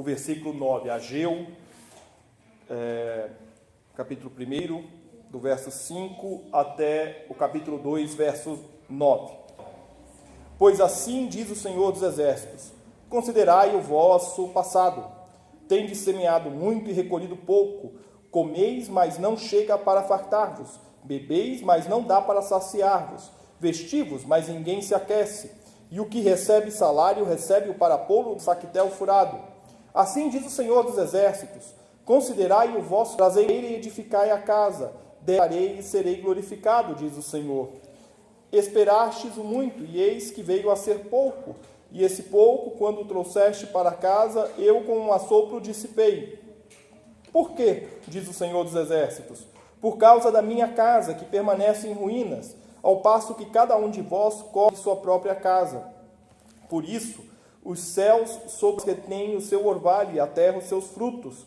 versículo 9. Ageu, capítulo 1, do verso 5 até o capítulo 2, verso 9. Pois assim diz o Senhor dos Exércitos: considerai o vosso passado. Tendes semeado muito e recolhido pouco. Comeis, mas não chega para fartar-vos. Bebeis, mas não dá para saciar-vos. Vestivos, mas ninguém se aquece. E o que recebe salário, recebe-o para pô-lo no saquetel furado. Assim diz o Senhor dos Exércitos: considerai o vosso prazer e edificai a casa. Darei e serei glorificado, diz o Senhor. Esperastes o muito, e eis que veio a ser pouco. E esse pouco, quando o trouxeste para casa, eu com um assopro dissipei. Por quê? Diz o Senhor dos Exércitos. Por causa da minha casa, que permanece em ruínas, ao passo que cada um de vós corre sua própria casa. Por isso, os céus sobre os que têm o seu orvalho e a terra os seus frutos.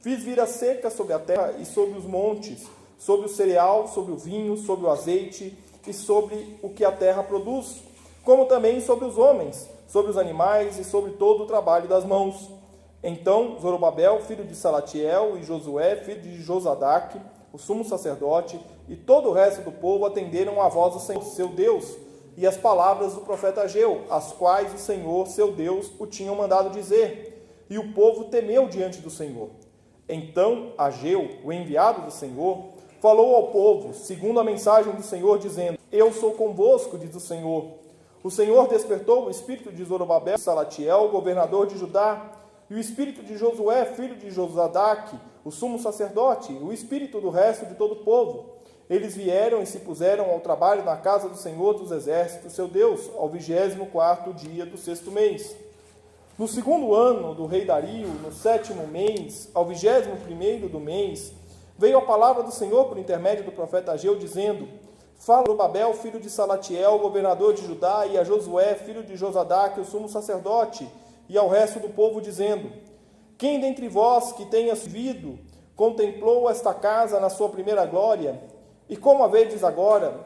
Fiz vir a seca sobre a terra e sobre os montes, sobre o cereal, sobre o vinho, sobre o azeite e sobre o que a terra produz, como também sobre os homens, sobre os animais e sobre todo o trabalho das mãos. Então Zorobabel, filho de Salatiel, e Josué, filho de Josadaque, o sumo sacerdote, e todo o resto do povo atenderam à voz do Senhor, seu Deus, e as palavras do profeta Ageu, as quais o Senhor, seu Deus, o tinham mandado dizer. E o povo temeu diante do Senhor. Então Ageu, o enviado do Senhor, falou ao povo, segundo a mensagem do Senhor, dizendo: eu sou convosco, diz o Senhor. O Senhor despertou o espírito de Zorobabel, Salatiel, governador de Judá, e o espírito de Josué, filho de Josadaque, o sumo sacerdote, e o espírito do resto de todo o povo. Eles vieram e se puseram ao trabalho na casa do Senhor dos Exércitos, seu Deus, ao 24º dia do 6º mês. No 2º ano do rei Dario, no 7º mês, ao 21º do mês, veio a palavra do Senhor por intermédio do profeta Ageu, dizendo: fala a Zorobabel, filho de Salatiel, governador de Judá, e a Josué, filho de Josadaque, o sumo sacerdote, e ao resto do povo, dizendo: quem dentre vós que tenha vivido contemplou esta casa na sua primeira glória? E como a vedes agora,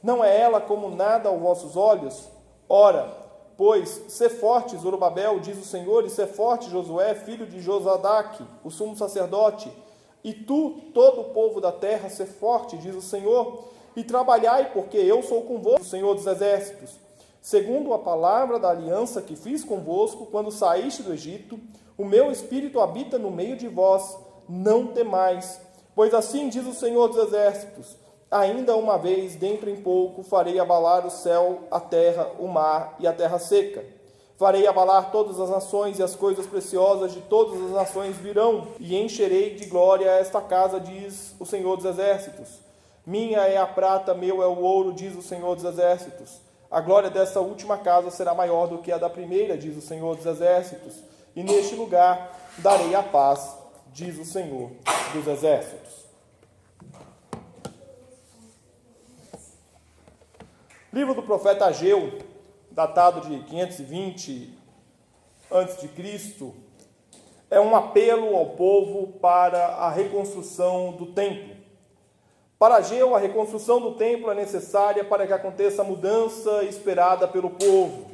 não é ela como nada aos vossos olhos? Ora, pois, sê forte, Zorobabel, diz o Senhor, e sê forte, Josué, filho de Josadaque, o sumo sacerdote, e tu, todo o povo da terra, sê forte, diz o Senhor, e trabalhai, porque eu sou convosco, o Senhor dos Exércitos, segundo a palavra da aliança que fiz convosco, quando saíste do Egito. O meu espírito habita no meio de vós, não temais, pois assim diz o Senhor dos Exércitos: ainda uma vez, dentro em pouco, farei abalar o céu, a terra, o mar e a terra seca. Farei abalar todas as nações, e as coisas preciosas de todas as nações virão, e encherei de glória esta casa, diz o Senhor dos Exércitos. Minha é a prata, meu é o ouro, diz o Senhor dos Exércitos. A glória desta última casa será maior do que a da primeira, diz o Senhor dos Exércitos. E neste lugar darei a paz, diz o Senhor dos Exércitos. Livro do profeta Ageu, datado de 520 a.C., é um apelo ao povo para a reconstrução do templo. Para Ageu, a reconstrução do templo é necessária para que aconteça a mudança esperada pelo povo.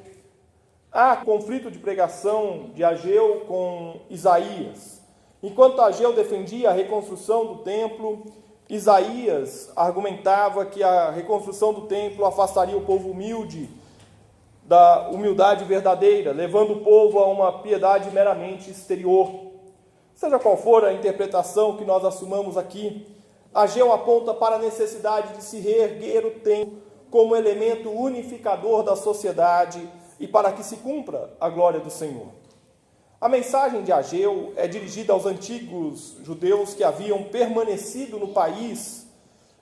Há conflito de pregação de Ageu com Isaías. Enquanto Ageu defendia a reconstrução do templo, Isaías argumentava que a reconstrução do templo afastaria o povo humilde da humildade verdadeira, levando o povo a uma piedade meramente exterior. Seja qual for a interpretação que nós assumamos aqui, Ageu aponta para a necessidade de se reerguer o templo como elemento unificador da sociedade e para que se cumpra a glória do Senhor. A mensagem de Ageu é dirigida aos antigos judeus que haviam permanecido no país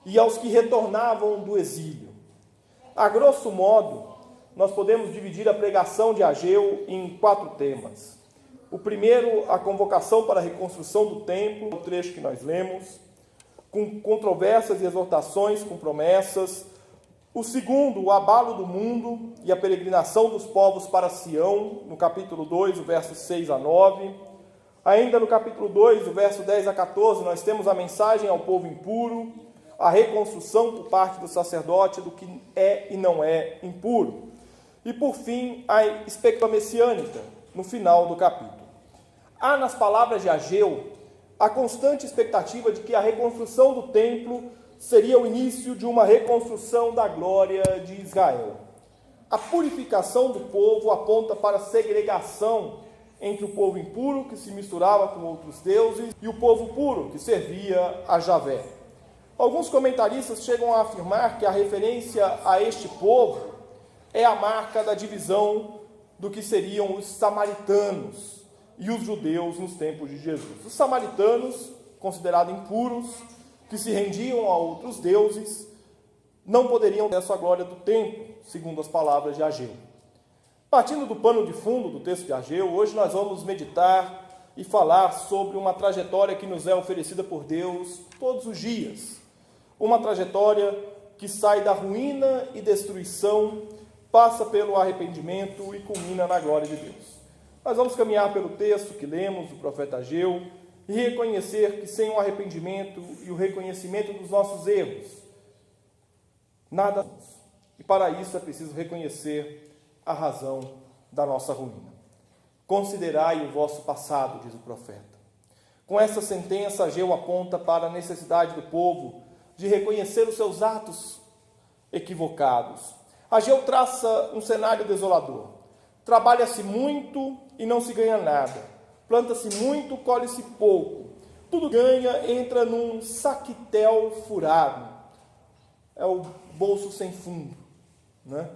e aos que retornavam do exílio. A grosso modo, nós podemos dividir a pregação de Ageu em 4 temas. O primeiro, a convocação para a reconstrução do templo, o trecho que nós lemos, com controvérsias e exortações, com promessas. O segundo, o abalo do mundo e a peregrinação dos povos para Sião, no capítulo 2, o verso 6 a 9. Ainda no capítulo 2, o verso 10 a 14, nós temos a mensagem ao povo impuro, a reconstrução por parte do sacerdote do que é e não é impuro. E por fim, a expectativa messiânica, no final do capítulo. Há nas palavras de Ageu a constante expectativa de que a reconstrução do templo seria o início de uma reconstrução da glória de Israel. A purificação do povo aponta para a segregação entre o povo impuro, que se misturava com outros deuses, e o povo puro, que servia a Javé. Alguns comentaristas chegam a afirmar que a referência a este povo é a marca da divisão do que seriam os samaritanos e os judeus nos tempos de Jesus. Os samaritanos, considerados impuros, que se rendiam a outros deuses, não poderiam ter essa glória do templo, segundo as palavras de Ageu. Partindo do pano de fundo do texto de Ageu, hoje nós vamos meditar e falar sobre uma trajetória que nos é oferecida por Deus todos os dias. Uma trajetória que sai da ruína e destruição, passa pelo arrependimento e culmina na glória de Deus. Nós vamos caminhar pelo texto que lemos do profeta Ageu e reconhecer que sem o arrependimento e o reconhecimento dos nossos erros, nada. E para isso é preciso reconhecer a razão da nossa ruína. Considerai o vosso passado, diz o profeta. Com essa sentença, Ageu aponta para a necessidade do povo de reconhecer os seus atos equivocados. Ageu traça um cenário desolador. Trabalha-se muito e não se ganha nada. Planta-se muito, colhe-se pouco. Tudo ganha, entra num saquitel furado. É o bolso sem fundo, né?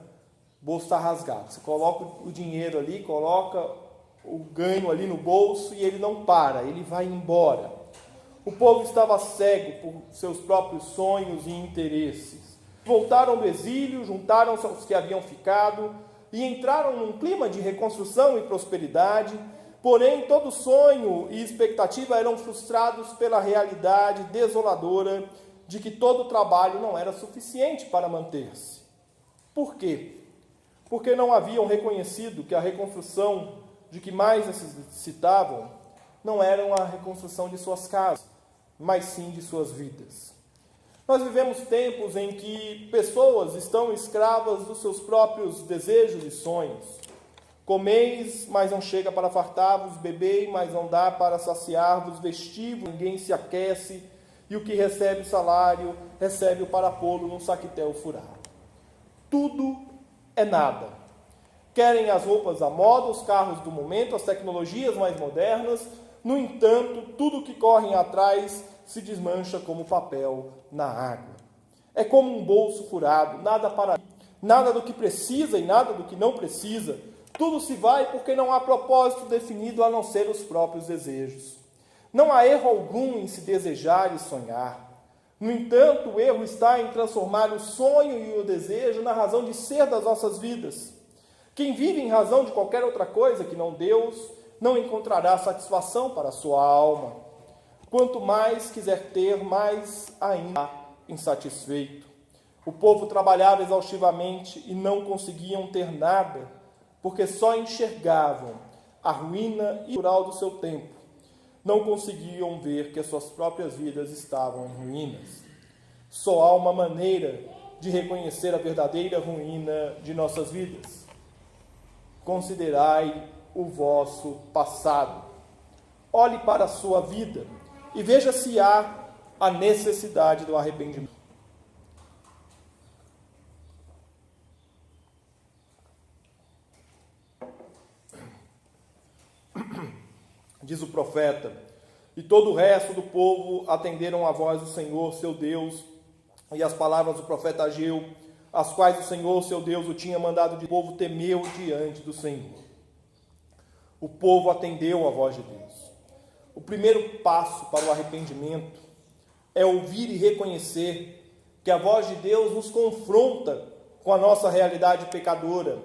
O bolso está rasgado. Você coloca o dinheiro ali, coloca o ganho ali no bolso e ele não para, ele vai embora. O povo estava cego por seus próprios sonhos e interesses. Voltaram do exílio, juntaram-se aos que haviam ficado e entraram num clima de reconstrução e prosperidade, porém todo sonho e expectativa eram frustrados pela realidade desoladora de que todo o trabalho não era suficiente para manter-se. Por quê? Porque não haviam reconhecido que a reconstrução de que mais necessitavam não era a reconstrução de suas casas, mas sim de suas vidas. Nós vivemos tempos em que pessoas estão escravas dos seus próprios desejos e sonhos. Comeis, mas não chega para fartar-vos, bebei, mas não dá para saciar-vos, vestir-vos, ninguém se aquece, e o que recebe o salário, recebe-o para pô-lo num saquitel furado. Tudo é nada. Querem as roupas à moda, os carros do momento, as tecnologias mais modernas. No entanto, tudo que correm atrás se desmancha como papel na água. É como um bolso furado, nada do que precisa e nada do que não precisa. Tudo se vai porque não há propósito definido a não ser os próprios desejos. Não há erro algum em se desejar e sonhar. No entanto, o erro está em transformar o sonho e o desejo na razão de ser das nossas vidas. Quem vive em razão de qualquer outra coisa que não Deus, não encontrará satisfação para a sua alma. Quanto mais quiser ter, mais ainda insatisfeito. O povo trabalhava exaustivamente e não conseguiam ter nada, porque só enxergavam a ruína natural do seu tempo. Não conseguiam ver que as suas próprias vidas estavam em ruínas. Só há uma maneira de reconhecer a verdadeira ruína de nossas vidas. Considerai o vosso passado. Olhe para a sua vida e veja se há a necessidade do arrependimento. Diz o profeta, e todo o resto do povo atenderam a voz do Senhor, seu Deus, e as palavras do profeta Ageu, as quais o Senhor, seu Deus, o tinha mandado, o povo temeu diante do Senhor. O povo atendeu a voz de Deus. O primeiro passo para o arrependimento é ouvir e reconhecer que a voz de Deus nos confronta com a nossa realidade pecadora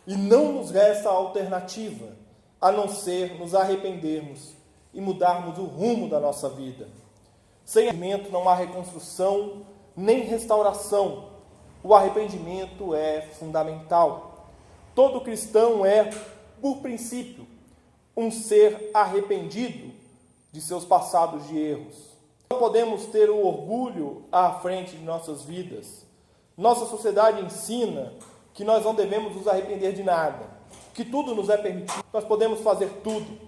e não nos resta alternativa a não ser nos arrependermos e mudarmos o rumo da nossa vida. Sem arrependimento não há reconstrução nem restauração. O arrependimento é fundamental. Todo cristão é, por princípio, um ser arrependido de seus passados de erros. Não podemos ter o orgulho à frente de nossas vidas. Nossa sociedade ensina que nós não devemos nos arrepender de nada, que tudo nos é permitido, nós podemos fazer tudo.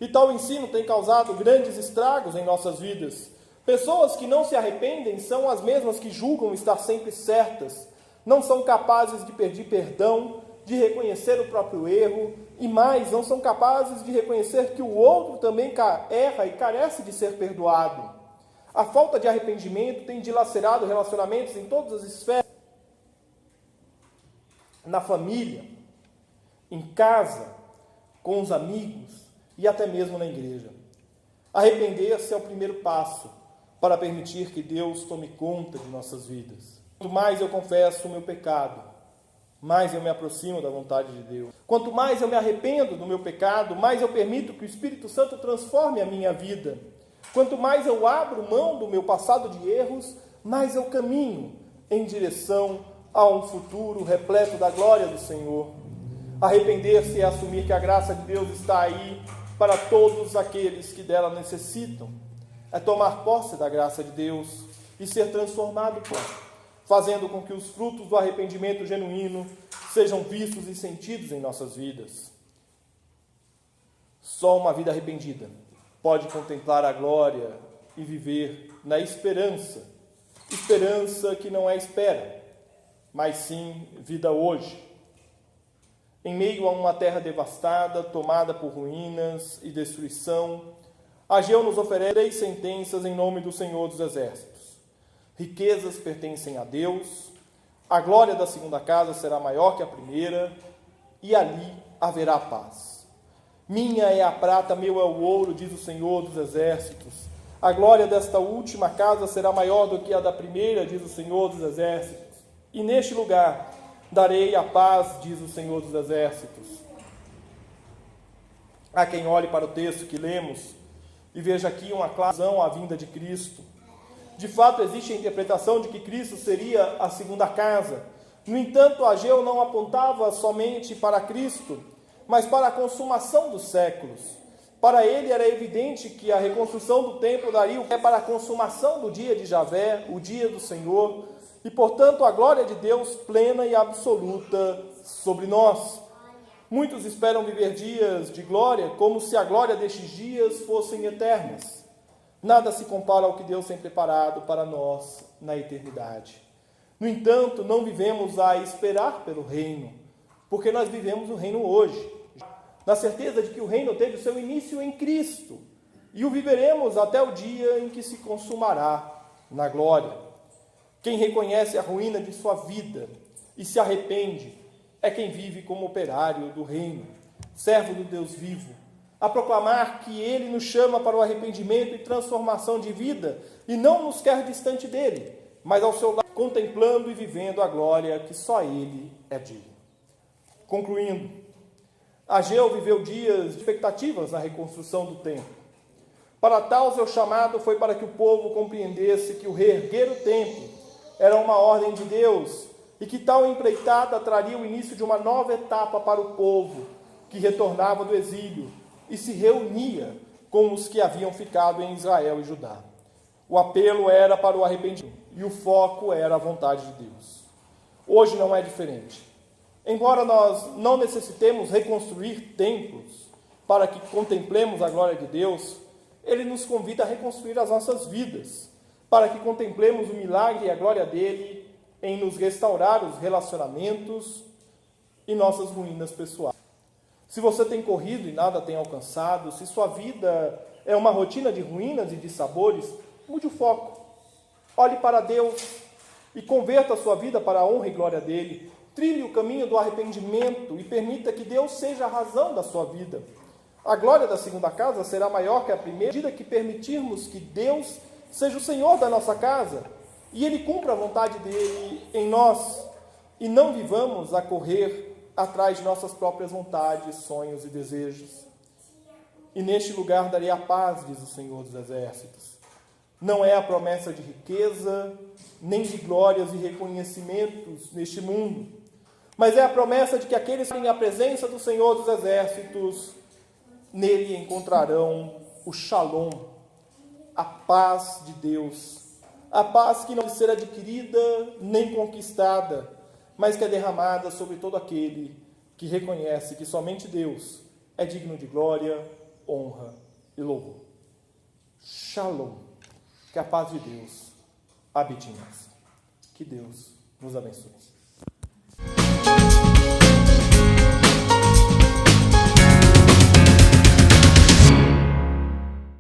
E tal ensino tem causado grandes estragos em nossas vidas. Pessoas que não se arrependem são as mesmas que julgam estar sempre certas, não são capazes de pedir perdão, de reconhecer o próprio erro, e mais, não são capazes de reconhecer que o outro também erra e carece de ser perdoado. A falta de arrependimento tem dilacerado relacionamentos em todas as esferas, na família, em casa, com os amigos e até mesmo na igreja. Arrepender-se é o primeiro passo para permitir que Deus tome conta de nossas vidas. Quanto mais eu confesso o meu pecado, mais eu me aproximo da vontade de Deus. Quanto mais eu me arrependo do meu pecado, mais eu permito que o Espírito Santo transforme a minha vida. Quanto mais eu abro mão do meu passado de erros, mais eu caminho em direção a um futuro repleto da glória do Senhor. Arrepender-se é assumir que a graça de Deus está aí para todos aqueles que dela necessitam. É tomar posse da graça de Deus e ser transformado por ela, fazendo com que os frutos do arrependimento genuíno sejam vistos e sentidos em nossas vidas. Só uma vida arrependida pode contemplar a glória e viver na esperança. Esperança que não é espera, mas sim vida hoje. Em meio a uma terra devastada, tomada por ruínas e destruição, Ageu nos oferece 3 sentenças em nome do Senhor dos Exércitos. Riquezas pertencem a Deus, a glória da segunda casa será maior que a primeira, e ali haverá paz. Minha é a prata, meu é o ouro, diz o Senhor dos Exércitos. A glória desta última casa será maior do que a da primeira, diz o Senhor dos Exércitos. E neste lugar darei a paz, diz o Senhor dos Exércitos. Há quem olhe para o texto que lemos e veja aqui uma clasão à vinda de Cristo. De fato, existe a interpretação de que Cristo seria a segunda casa. No entanto, Ageu não apontava somente para Cristo, mas para a consumação dos séculos. Para ele era evidente que a reconstrução do templo daria o pé para a consumação do dia de Javé, o dia do Senhor, e, portanto, a glória de Deus plena e absoluta sobre nós. Muitos esperam viver dias de glória como se a glória destes dias fossem eternas. Nada se compara ao que Deus tem preparado para nós na eternidade. No entanto, não vivemos a esperar pelo reino, porque nós vivemos o reino hoje, na certeza de que o reino teve o seu início em Cristo, e o viveremos até o dia em que se consumará na glória. Quem reconhece a ruína de sua vida e se arrepende é quem vive como operário do reino, servo do Deus vivo, a proclamar que Ele nos chama para o arrependimento e transformação de vida e não nos quer distante dele, mas ao seu lado, contemplando e vivendo a glória que só Ele é digno. Concluindo, Ageu viveu dias de expectativas na reconstrução do templo. Para tal, seu chamado foi para que o povo compreendesse que o reerguer o templo era uma ordem de Deus e que tal empreitada traria o início de uma nova etapa para o povo que retornava do exílio e se reunia com os que haviam ficado em Israel e Judá. O apelo era para o arrependimento e o foco era a vontade de Deus. Hoje não é diferente. Embora nós não necessitemos reconstruir templos para que contemplemos a glória de Deus, Ele nos convida a reconstruir as nossas vidas, para que contemplemos o milagre e a glória dEle em nos restaurar os relacionamentos e nossas ruínas pessoais. Se você tem corrido e nada tem alcançado, se sua vida é uma rotina de ruínas e de sabores, mude o foco. Olhe para Deus e converta a sua vida para a honra e glória dEle. Trilhe o caminho do arrependimento e permita que Deus seja a razão da sua vida. A glória da segunda casa será maior que a primeira, à medida que permitirmos que Deus seja o Senhor da nossa casa e Ele cumpra a vontade dEle em nós e não vivamos a correr atrás de nossas próprias vontades, sonhos e desejos. E neste lugar darei a paz, diz o Senhor dos Exércitos. Não é a promessa de riqueza, nem de glórias e reconhecimentos neste mundo, mas é a promessa de que aqueles que têm a presença do Senhor dos Exércitos, nele encontrarão o Shalom, a paz de Deus, a paz que não pode ser adquirida nem conquistada, mas que é derramada sobre todo aquele que reconhece que somente Deus é digno de glória, honra e louvor. Shalom. Que a paz de Deus habite em nós. Que Deus nos abençoe.